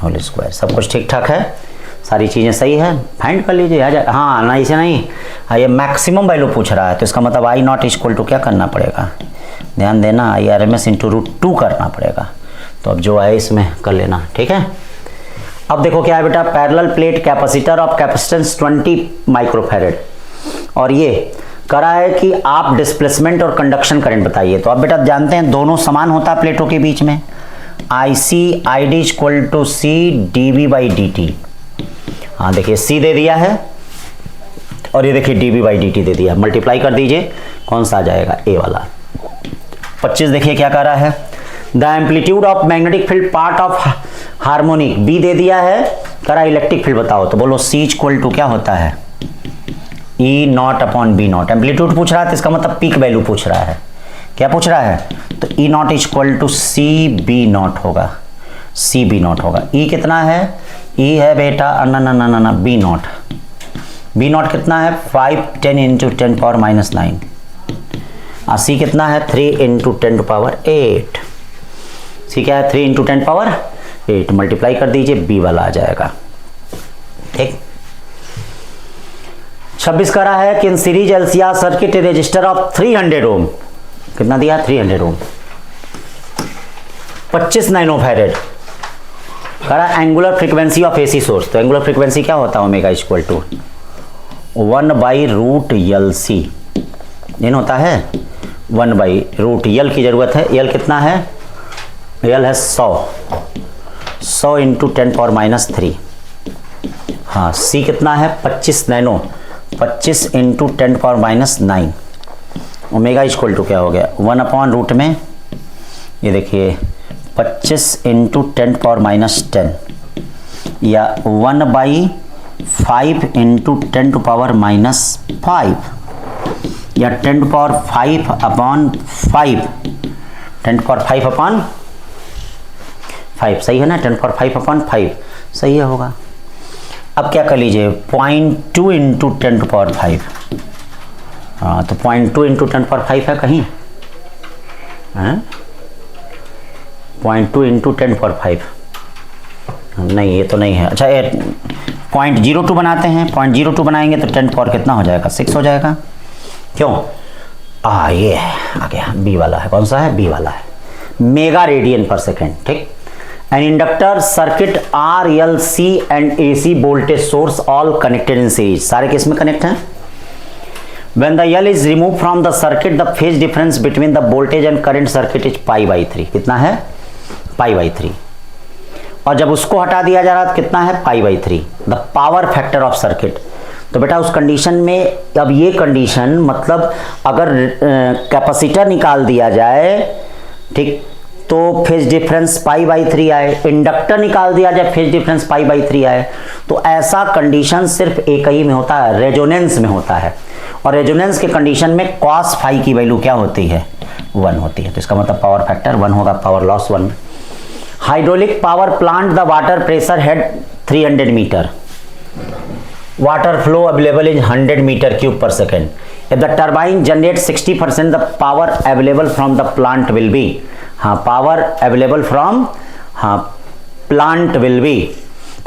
होल स्क्वायर। सब कुछ ठीक ठाक है, सारी चीज़ें सही है, फाइंड कर लीजिए आ जाए। हाँ ना इसे नहीं, ये मैक्सिमम वैल्यू पूछ रहा है, तो इसका मतलब I0 इक्वल टू क्या करना पड़ेगा, ध्यान देना IRMS × √2 करना पड़ेगा। तो अब जो आए इसमें कर लेना, ठीक है। अब देखो क्या है बेटा, parallel plate capacitor of capacitance 20 microfarad, और ये करा है कि आप डिस्प्लेसमेंट और कंडक्शन करंट बताइए। तो अब बेटा जानते हैं दोनों समान होता है प्लेटों के बीच में, IC ID equal to C dv/dt। हाँ देखिए C दे दिया है और ये देखिए dv/dt दे दिया, मल्टीप्लाई कर दीजिए, कौन सा आ जाएगा A वाला। 25 देखिए क्या कर रहा है, the amplitude of magnetic field part of harmonic B दे दिया है, करा इलेक्ट्रिक फील्ड बताओ, तो बोलो C इक्वल टू क्या होता है E0 अपॉन B0। एम्पलीट्यूड पूछ रहा है तो इसका मतलब पीक वैल्यू पूछ रहा है, क्या पूछ रहा है, तो E0 इक्वल टू CB0 होगा, CB0 होगा। E कितना है, E है बेटा ना B0 कितना है 5 10 × 10⁻⁹, और C कितना है 3 × 10⁸। C क्या है 3 × 10⁸, मल्टीप्लाई कर दीजिए B वाला आ जाएगा, ठीक। 26 कह रहा है कि in series LCR circuit resistor of 300 ohm, कितना दिया 300 ओम 25 नैनोफैरेड, कह रहा angular frequency of AC source. तो एंगुलर फ्रीक्वेंसी क्या होता है ओमेगा इक्वल टू 1/√LC, इन होता है 1/√L की जरूरत है। L कितना है, L है 100 × 10⁻⁻3। हाँ C कितना है 25 नैनो, 25 × 10⁻⁹। ओमेगा इक्वल टू क्या हो गया 1/√ में, ये देखिए 25 × 10⁻⁻10 या 1/5 × 10⁻⁵ या 10⁵/5, 10⁵/5 सही है ना, 10⁵/5 सही है होगा। अब क्या कर लीजिए 0.2 × 10⁵, हाँ तो 0.2 × 10⁵ है कहीं, 0.2 × 10⁵, नहीं ये तो नहीं है। अच्छा 0.02 बनाते हैं, 0.02 बनाएंगे तो 10⁻ कितना हो जाएगा 6 हो जाएगा, क्यों ये आ गया B वाला है, कौन सा है B वाला है, मेगा रेडियन पर सेकेंड, ठीक। An inductor circuit R L C and A C voltage source all connected in series, सारे केस में कनेक्ट हैं। When the L is removed from the circuit, the phase difference between the voltage and current circuit is π/3। कितना है? π/3। और जब उसको हटा दिया जा रहा है कितना है? π/3। The power factor of circuit. तो बेटा उस कंडीशन में, अब ये कंडीशन मतलब अगर कैपेसिटर निकाल दिया जाए, ठीक, तो फेज डिफरेंस π/3 आए, इंडक्टर निकाल दिया जाए फेज डिफरेंस π/3 आए, तो ऐसा कंडीशन सिर्फ एक ही में होता है, रेजोनेंस में होता है। और रेजोनेंस के कंडीशन में cos फाई की वैल्यू क्या होती है? 1 होती है। तो इसका मतलब पावर फैक्टर 1 होगा, power loss 1। Hydraulic power plant, the water pressure head 300 metre, water flow available is 100 metre cube per second. If the turbine generate 60% the power available from the plant will be, हाँ, पावर अवेलेबल फ्रॉम, हाँ, plant will be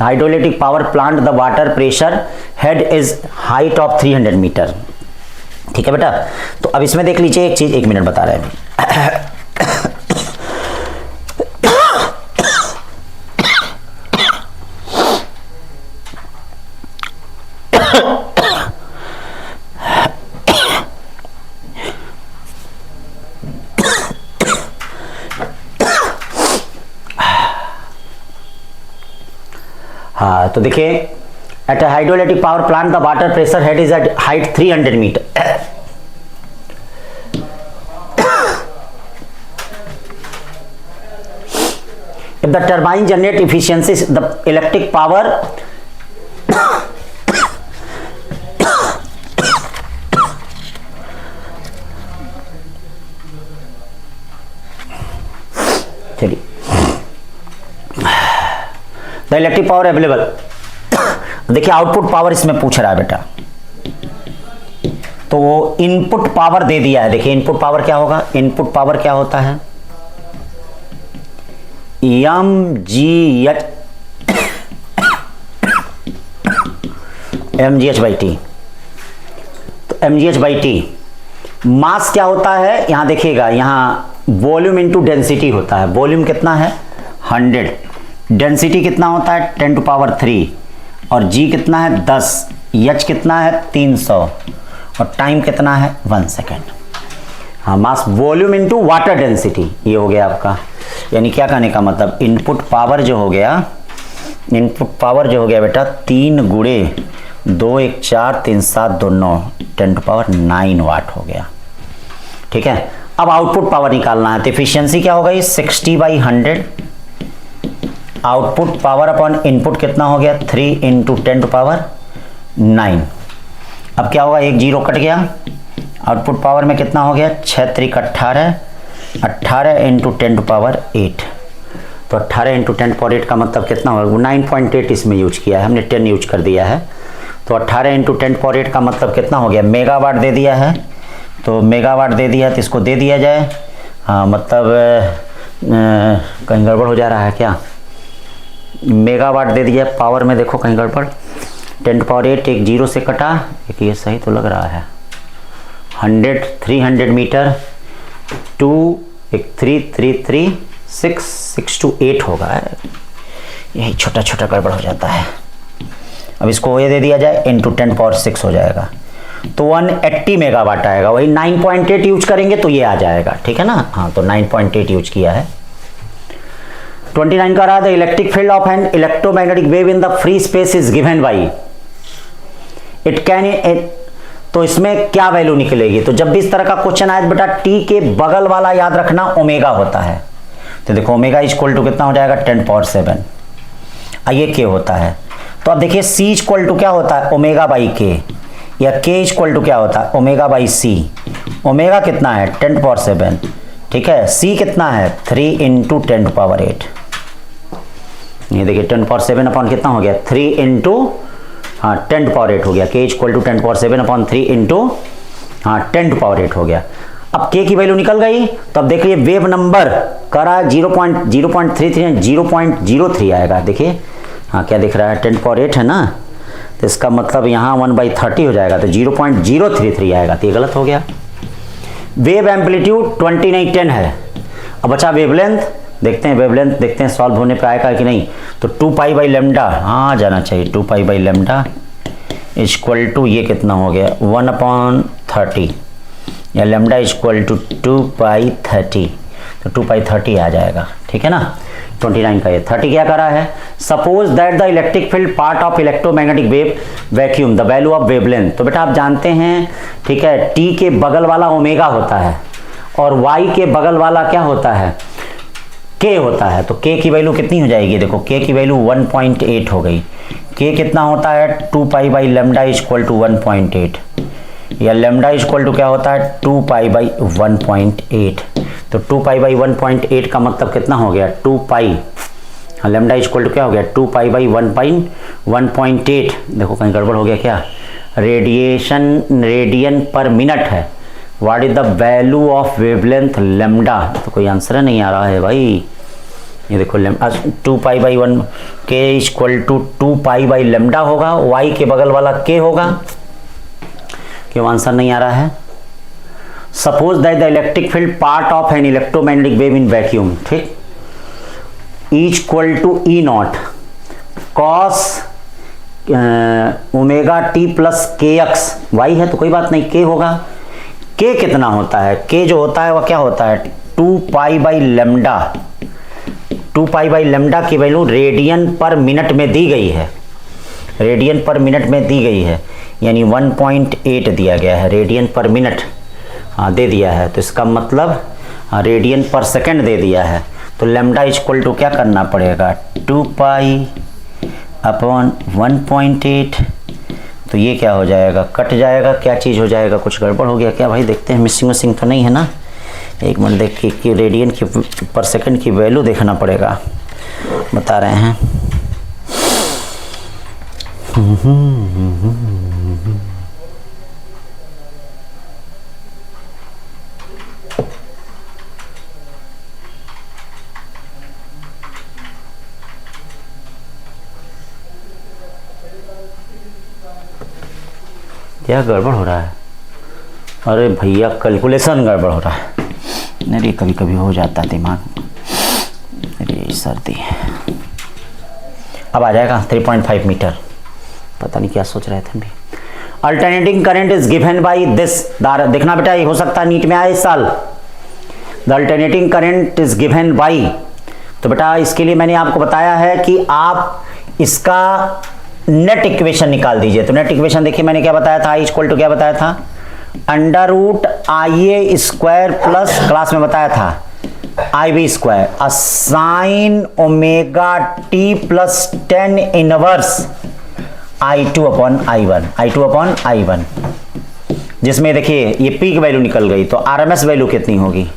hydraulic power plant, the water pressure head is height of 300 metre. ठीक है बेटा। तो अब इसमें देख लीजिए एक चीज, 1 मिनट बता रहे हैं। हाँ, तो देखिए, eight a hydroelectric power plant the water pressure head is at height 300 meter। if the turbine generate efficiency the electric power चलिए, द इलेक्ट्रिक पावर अवेलेबल, देखिए आउटपुट पावर इसमें पूछ रहा है बेटा, तो इनपुट पावर दे दिया है। देखिए इनपुट पावर क्या होगा? इनपुट पावर क्या होता है? mgh/t। तो mgh/t मास क्या होता है? यहां देखिएगा, यहां वॉल्यूम इंटू डेंसिटी होता है। वॉल्यूम कितना है? 100। डेंसिटी कितना होता है? 10⁻3। और g कितना है? 10। h कितना है? 300। और टाइम कितना है? 1 सेकेंड। हाँ, mass volume into water density, ये हो गया आपका। यानी क्या कहने का मतलब, इनपुट पावर जो हो गया, इनपुट पावर जो हो गया बेटा 3 गुणे 2 1 4 3 7 2 9 10⁹ वाट हो गया। ठीक है। अब आउटपुट पावर निकालना है, तो एफिशिएंसी क्या हो गई? 60/100। आउटपुट पावर अपॉन इनपुट कितना हो गया? 3 × 10⁹। अब क्या होगा? 1 0 कट गया। आउटपुट पावर में कितना हो गया? 6 3 18, 18 × 10⁸। तो 18 × 10⁸ का मतलब कितना होगा? 9.8 इसमें यूज किया है हमने, 10 यूज कर दिया है। तो 18 × 10⁸ का मतलब कितना हो गया? मेगावाट दे दिया है, तो मेगावाट दे दिया, तो इसको दे दिया जाए। हाँ, मतलब कहीं गड़बड़ हो जा रहा है क्या? मेगावाट दे दिया पावर में, देखो कहीं गड़बड़। 10⁸, एक 0 से कटा, एक ये सही तो लग रहा है। 100 300 मीटर, 2 एक 3 3 3 6 6 to 8 होगा। यही छोटा छोटा गड़बड़ हो जाता है। अब इसको ये दे दिया जाए, इंटू 10⁶ हो जाएगा, तो 180 मेगावाट आएगा। वही 9.8 यूज करेंगे तो ये आ जाएगा। ठीक है ना? हाँ, तो 9.8 यूज किया है। 29 का रहा, the electric field of an electromagnetic wave in the free space is given by it can. तो इसमें क्या वैल्यू निकलेगी? तो जब भी इस तरह का क्वेश्चन आए बेटा, टी के बगल वाला याद रखना ओमेगा होता है। तो देखो ओमेगा इक्वल टू कितना हो जाएगा? 10⁷। ये के होता है। तो अब देखिए सी इक्वल टू क्या होता है? ओमेगा/के, या के इक्वल टू क्या होता है? ओमेगा/सी। ओमेगा कितना है? 10⁷। ठीक है। सी कितना है? 3 × 10⁸। ये देखिए 10⁷ अपॉन कितना हो गया? 3 × 10⁸ हो गया। के इक्वल टू 10⁷ अपॉन 3 × 10⁸ हो गया। अब के की वैल्यू निकल गई। तो अब देख लीजिए वेव नंबर करा 0.033 0.03 आएगा। देखिए हाँ, क्या दिख रहा है? 10⁸ है ना, तो इसका मतलब यहाँ 1/30 हो जाएगा, तो 0.033 आएगा। तो ये गलत हो गया। वेव एम्पलीट्यूड 20 नहीं 10 है। अब बचा वेवलेंथ, देखते हैं वेवलेंथ, देखते हैं सॉल्व होने पे आएगा कि नहीं। तो 2 पाई बाई लेमडा हाँ जाना चाहिए, 2 pi by lambda equal to ये कितना हो गया 1/30 या लेमडा इक्वल टू 2 पाई 30, तो 2 पाई 30 आ जाएगा, ठीक है ना। 29 का ये 30 क्या करा है, suppose that the electric field part of electromagnetic wave vacuum the value of wavelength. तो बेटा आप जानते हैं, ठीक है, टी के बगल वाला ओमेगा होता है और वाई के बगल वाला क्या होता है, के होता है। तो के की वैल्यू कितनी हो जाएगी, देखो के की वैल्यू 1.8 हो गई। के कितना होता है 2 pi by lambda equal to 1.8 या लेमडा इक्वल टू क्या होता है 2 पाई बाई 1.8। तो 2 पाई बाई 1.8 का मतलब कितना हो गया 2 पाई, लेमडा इक्वल टू क्या हो गया 2 पाई बाई 1.8। देखो कहीं गड़बड़ हो गया क्या, रेडियन पर मिनट है। What is the value of wavelength lambda, तो कोई आंसर नहीं आ रहा है भाई। ये देखो 2 पाई बाई 1 के equal to 2 pi by lambda होगा, वाई के बगल वाला के होगा, क्यों आंसर नहीं आ रहा है। Suppose that the electric field part of an electromagnetic wave in vacuum, ठीक, equal to E not cos omega T plus k x, y है तो कोई बात नहीं, के होगा। के कितना होता है, के जो होता है वह क्या होता है 2 pi by lambda. 2 pi by lambda की वैल्यू रेडियन पर मिनट में दी गई है, रेडियन पर मिनट में दी गई है, यानी 1.8 दिया गया है रेडियन पर मिनट, हाँ दे दिया है। तो इसका मतलब रेडियन पर सेकंड दे दिया है। तो लेमडा इक्वल टू क्या करना पड़ेगा 2 पाई अपॉन 1.8। तो ये क्या हो जाएगा, कट जाएगा, क्या चीज़ हो जाएगा, कुछ गड़बड़ हो गया क्या भाई, देखते हैं मिसिंग तो नहीं है ना। एक मिनट देख के कि रेडियन की पर सेकंड की वैल्यू देखना पड़ेगा, बता रहे हैं। क्या गड़बड़ हो रहा है, अरे भैया कैलकुलेशन गड़बड़ हो रहा है। नहीं कभी कभी हो जाता है दिमाग, अरे सर्दी। अब आ जाएगा 3.5 मीटर, पता नहीं क्या सोच रहे थे भी। Alternating current is given by this, देखना बेटा ये हो सकता है नीट में आए इस साल। The alternating current is given by, तो बेटा इसके लिए मैंने आपको बताया है कि आप इसका नेट इक्वेशन निकाल दीजिए। तो नेट इक्वेशन देखिए मैंने क्या बताया था, इक्वल टू क्या बताया था under root IA square plus, class में बताया था IB square a sine omega T plus 10 inverse I2 upon I1, जिसमें देखिए ये पीक वैल्यू निकल गई, तो RMS वैल्यू कितनी होगी,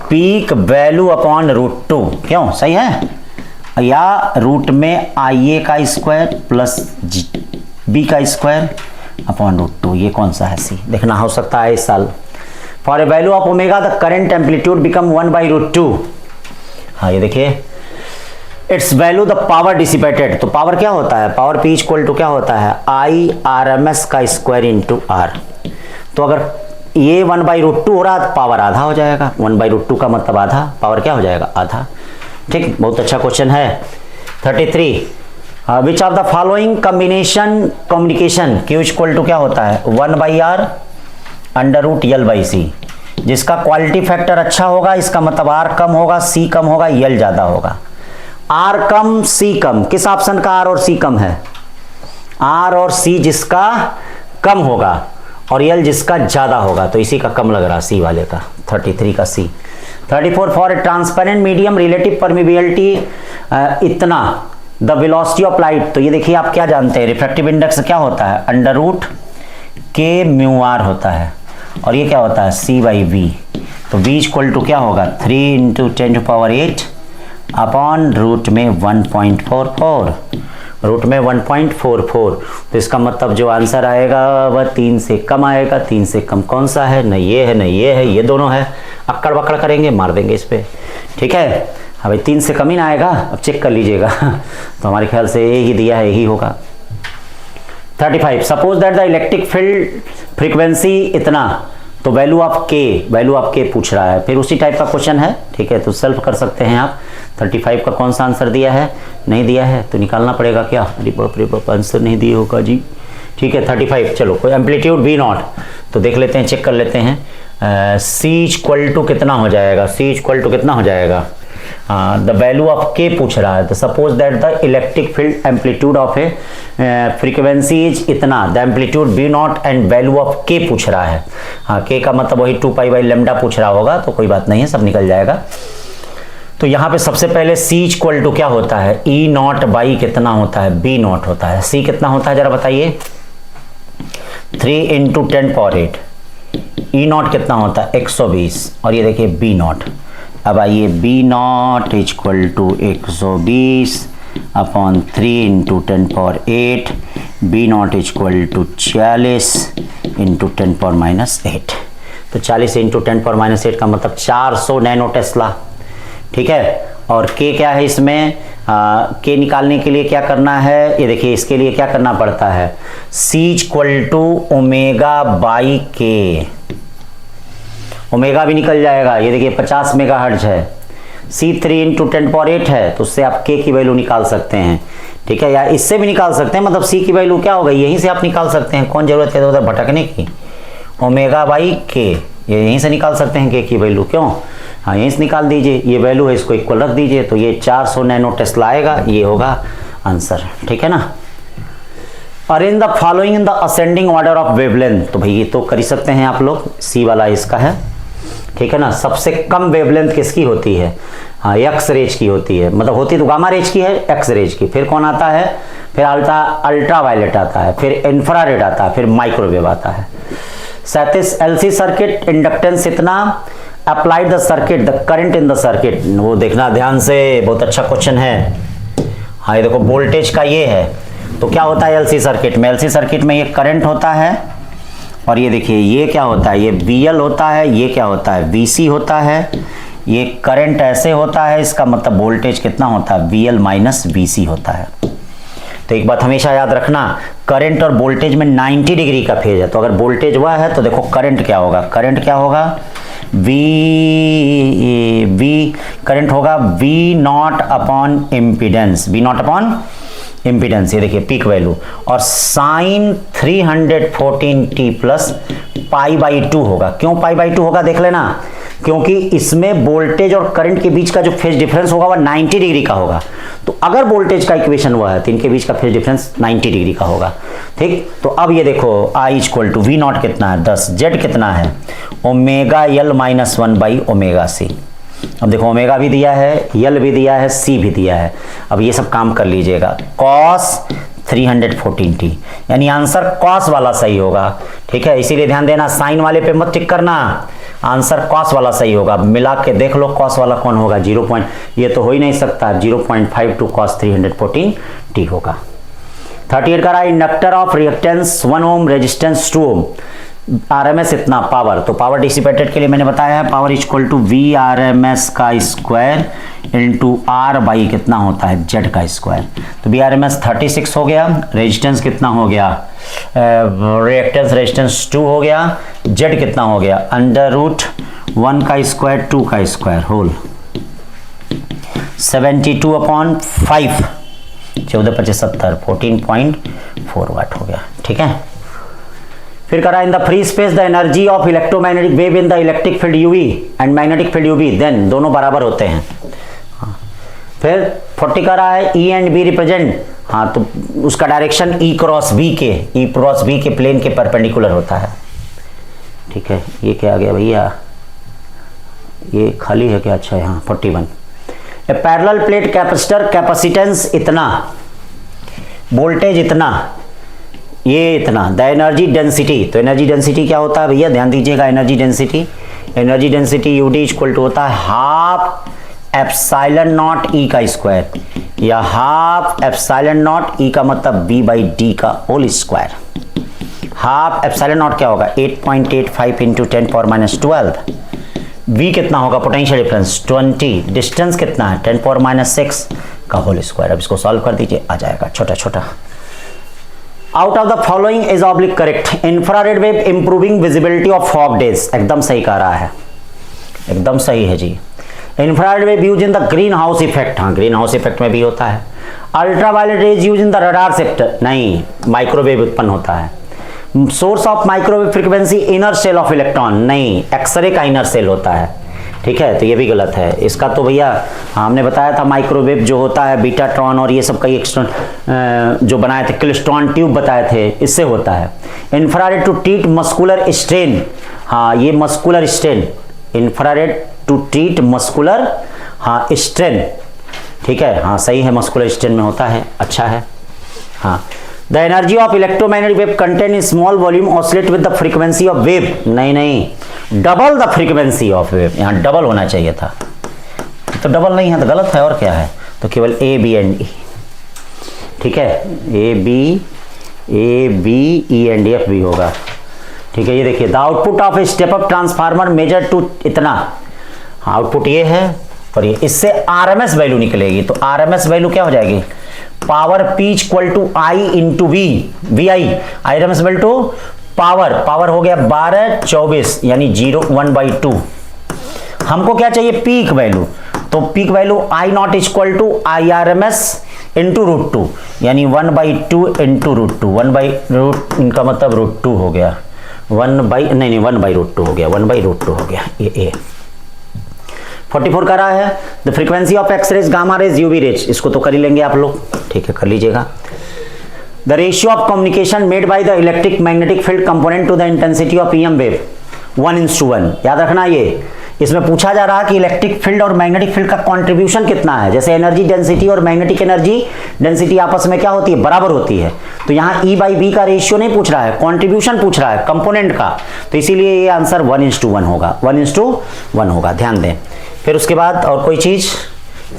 पीक वैल्यू अपॉन √2, क्यों सही है, या रूट में IA का स्क्वायर प्लस B का स्क्वायर अपॉन √2, ये कौन सा है सी, देखना हो सकता है इस साल। For a value of omega the current amplitude become 1/√2। हाँ ये देखिए it's value the power dissipated, तो पावर क्या होता है, पावर P इक्वल टू क्या होता है IRMS का स्क्वायर इंटू R। तो अगर ये 1/√2 हो रहा तो पावर आधा हो जाएगा, 1/√2 का मतलब आधा, पावर क्या हो जाएगा आधा, ठीक। बहुत अच्छा क्वेश्चन है। 33 which of the following communication Q equal to क्या होता है 1/R अंडर रूट L/C, जिसका क्वालिटी फैक्टर अच्छा होगा इसका मतलब R कम होगा, C कम होगा, L ज्यादा होगा। R कम C कम, किस ऑप्शन का R और C कम है, R और C जिसका कम होगा और L जिसका ज्यादा होगा, तो इसी का कम लग रहा है C वाले का, 33 का C। 34 for a transparent medium relative permeability इतना द वेलोसिटी ऑफ लाइट, तो ये देखिए आप क्या जानते हैं रिफ्रैक्टिव इंडेक्स क्या होता है अंडर रूट के म्यू आर होता है, और ये क्या होता है C/V। तो V इक्वल टू क्या होगा 3 × 10⁸ अपॉन रूट में 1.44, रूट में 1.44। तो इसका मतलब जो आंसर आएगा वह 3 से कम आएगा, 3 से कम कौन सा है, न ये है न ये है, ये दोनों है, अक्कड़ बक्कड़ करेंगे मार देंगे इस पर, ठीक है। हाँ भाई 3 से कम ही ना आएगा, अब चेक कर लीजिएगा तो हमारे ख्याल से यही दिया है, यही होगा। 35 suppose that the electric field frequency इतना तो वैल्यू ऑफ के पूछ रहा है, फिर उसी टाइप का क्वेश्चन है, ठीक है। तो सेल्फ कर सकते हैं आप। 35 का कौन सा आंसर दिया है, नहीं दिया है तो निकालना पड़ेगा क्या, अरे बाप रे बाप, आंसर नहीं दिए होगा जी, ठीक है। 35, चलो कोई एम्पलीट्यूड V नॉट तो देख लेते हैं, चेक कर लेते हैं। C इक्वल टू कितना हो जाएगा, C इक्वल टू कितना हो जाएगा, द वैल्यू ऑफ के पूछ रहा है। तो suppose that the electric field amplitude of a frequency is इतना, the amplitude V not and value of k पूछ रहा है। हाँ, के का मतलब वही 2 पाई बाई लेमडा पूछ रहा होगा, तो कोई बात नहीं है, सब निकल जाएगा। तो यहाँ पे सबसे पहले C इक्वल टू क्या होता है, E नॉट बाई कितना होता है, B नॉट होता है। C कितना होता है जरा बताइए, 3 × 10⁻8। E नॉट कितना होता है 120, और ये देखिए B नॉट। अब आइए B naught equal to 120 upon 3 × 10⁻8, B naught equal to 40 × 10⁻8। तो 40 × 10⁻8 का मतलब 400 नैनो टेस्ला, ठीक है। और K क्या है इसमें, K निकालने के लिए क्या करना है, ये देखिए इसके लिए क्या करना पड़ता है, C equal to omega by K, omega भी निकल जाएगा, ये देखिए 50 मेगाहर्ट्ज है। C 3 × 10⁻8 है, तो उससे आप K की वैल्यू निकाल सकते हैं, ठीक है, या इससे भी निकाल सकते हैं, मतलब C की वैल्यू क्या हो गई, यहीं से आप निकाल सकते हैं, कौन जरूरत है उधर भटकने की। ओमेगा बाई के, ये यहीं से निकाल सकते हैं K की वैल्यू, क्यों, हाँ यहीं से निकाल दीजिए, ये वैल्यू है इसको इक्वल रख दीजिए, तो ये 400 नैनो टेस्ला आएगा, ये होगा आंसर, ठीक है ना। Arrange the following in the ascending order of wavelength, तो भाई ये तो कर ही सकते हैं आप लोग, C वाला इसका है, ठीक है ना। सबसे कम वेवलेंथ किसकी होती है, हाँ एक्स रेज की होती है, मतलब होती तो गामा रेज की है, एक्स रेज की, फिर कौन आता है, फिर अल्ट्रा वायलेट आता है, फिर इंफ्रारेड आता है, फिर माइक्रोवेव आता है। 37 LC सर्किट इंडक्टेंस इतना, applied the circuit the current in the circuit, वो देखना ध्यान से, बहुत अच्छा क्वेश्चन है। हाँ ये देखो वोल्टेज का ये है, तो क्या होता है LC सर्किट में, LC सर्किट में ये करंट होता है, और ये देखिए ये क्या होता है, ये VL होता है, ये क्या होता है VC होता है, ये करंट ऐसे होता है, इसका मतलब वोल्टेज कितना होता है VL माइनस VC होता है। तो एक बात हमेशा याद रखना, करंट और वोल्टेज में 90 डिग्री का फेज है, तो अगर वोल्टेज वह है तो देखो करंट क्या होगा, करंट क्या होगा करंट होगा V not upon impedance, V not upon impedance, ये देखिए पीक वैल्यू, और साइन 314t प्लस π/2 होगा। क्यों π/2 होगा देख लेना, क्योंकि इसमें वोल्टेज और करंट के बीच का जो फेज डिफरेंस होगा वह 90 डिग्री का होगा। तो अगर वोल्टेज का इक्वेशन हुआ है तो इनके बीच का फेज डिफरेंस 90 डिग्री का होगा, ठीक। तो अब ये देखो I equal to V naught कितना है 10, Z कितना है ओमेगा L माइनस 1/ωc। अब देखो ओमेगा भी दिया है, L भी दिया है, C भी दिया है। अब ये सब काम कर लीजिएगा, cos 314t, यानी आंसर cos वाला सही होगा, ठीक है। इसीलिए ध्यान देना, साइन वाले पे मत टिक करना, आंसर cos वाला सही होगा। मिला के देख लो cos वाला कौन होगा, 0. ये तो हो ही नहीं सकता, 0.52 cos 314t होगा। 38 का रहा inductor of reactance 1 ohm, resistance 2 ohm, RMS इतना पावर, तो पावर डिसिपेटेड के लिए मैंने बताया है पावर इक्वल टू VRMS का स्क्वायर इंटू R बाई कितना होता है Z का स्क्वायर। तो VRMS 36 हो गया, रेजिस्टेंस कितना हो गया, रिएक्टेंस रेजिस्टेंस 2 हो गया, Z कितना हो गया √1 का स्क्वायर 2 का स्क्वायर होल 72/5, 14/75 14.4 वाट हो गया, ठीक है। फिर करा in the free space the energy of electromagnetic wave in the electric field UV and magnetic field UV, then दोनों बराबर होते हैं। फिर 40 का रहा है E एंड B रिप्रेजेंट, हाँ तो उसका डायरेक्शन E क्रॉस B के प्लेन के परपेंडिकुलर होता है, ठीक है। ये क्या आ गया भैया, ये खाली है क्या, अच्छा है, हाँ 41। A parallel plate capacitor capacitance इतना, वोल्टेज इतना, ये इतना, द एनर्जी डेंसिटी, तो एनर्जी डेंसिटी क्या होता है भैया ध्यान दीजिएगा, energy density UD equal to होता है हाफ एप्सिलॉन नॉट E का स्क्वायर, या हाफ एप्सिलॉन नॉट E का मतलब B/D का whole square. Half epsilon naught क्या होगा 8.85 इंटू 10⁻12, V कितना होगा पोटेंशियल डिफरेंस 20, डिस्टेंस कितना है 10⁻6 का होल स्क्वायर। अब इसको सॉल्व कर दीजिए, आ जाएगा छोटा छोटा। Out of the following is oblique correct. Infrared wave improving visibility of fog days, एकदम सही कह रहा है, एकदम सही है जी। Infrared wave use in the greenhouse effect, हाँ ग्रीन हाउस इफेक्ट में भी होता है। Ultraviolet rays use in the radar sector, नहीं, माइक्रोवेव उत्पन्न होता है। Source of microwave frequency inner shell of electron, नहीं, एक्सरे का इनर सेल होता है, ठीक है, तो ये भी गलत है। इसका तो भैया हमने बताया था माइक्रोवेव जो होता है बीटाट्रॉन और ये सब कई एक्सटर्न जो बनाए थे, क्लिस्ट्रॉन ट्यूब बताए थे, इससे होता है। Infrared to treat muscular strain, हाँ ये muscular strain, infrared to treat muscular हाँ स्ट्रेन, ठीक है, हाँ सही है, मस्कुलर स्ट्रेन में होता है, अच्छा है। हाँ the energy of electromagnetic wave contain in small volume oscillate with the frequency of wave, नहीं नहीं, double the frequency of wave, यहाँ डबल होना चाहिए था, तो डबल नहीं है तो गलत है, और क्या है, तो केवल ए बी एंड ई, ठीक है, A B E and F भी होगा, ठीक है। ये देखिए the output of a step up transformer measure to इतना, आउटपुट ये है और ये, इससे आरएमएस वैल्यू निकलेगी, तो आरएमएस वैल्यू क्या हो जाएगी, power P equal to I into V, V I, RMS value to power हो गया 12/24 यानी 0/1/2। हमको क्या चाहिए, पीक वैल्यू, तो peak value I naught equal to I R M S into √2 यानी 1/2 इंटू √2, 1/√, इनका मतलब √2 हो गया, 1/√2 हो गया, 1/√2 हो गया, ये 44 का रहा है। The frequency of X rays, gamma rays, UV rays, इसको तो कर ही लेंगे आप लोग, ठीक है, कर लीजिएगा। The ratio of communication made by the electric magnetic field component to the intensity of EM wave 1:1, याद रखना ये, इसमें पूछा जा रहा है कि इलेक्ट्रिक फील्ड और मैग्नेटिक फील्ड का कंट्रीब्यूशन कितना है। जैसे एनर्जी डेंसिटी और मैग्नेटिक एनर्जी डेंसिटी आपस में क्या होती है, बराबर होती है, तो यहाँ E/B का रेशियो नहीं पूछ रहा है, कंट्रीब्यूशन पूछ रहा है कंपोनेंट का, तो इसीलिए ये आंसर 1:1 होगा, 1:1 होगा, ध्यान दें। फिर उसके बाद और कोई चीज,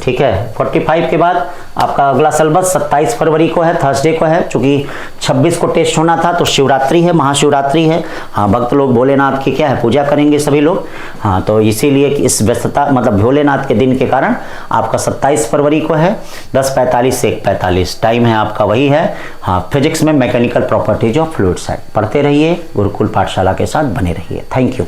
ठीक है, 45 के बाद आपका अगला सिलेबस 27 फरवरी को है, थर्सडे को है, चूंकि 26 को टेस्ट होना था, तो शिवरात्रि है, महाशिवरात्रि है, हाँ भक्त लोग भोलेनाथ की क्या है पूजा करेंगे सभी लोग, हाँ तो इसीलिए इस व्यस्तता मतलब भोलेनाथ के दिन के कारण आपका 27 फरवरी को है, 10:45 से 1:45 टाइम है आपका, वही है, हाँ फिजिक्स में mechanical properties of fluid side पढ़ते रहिए, गुरुकुल पाठशाला के साथ बने रहिए, थैंक यू।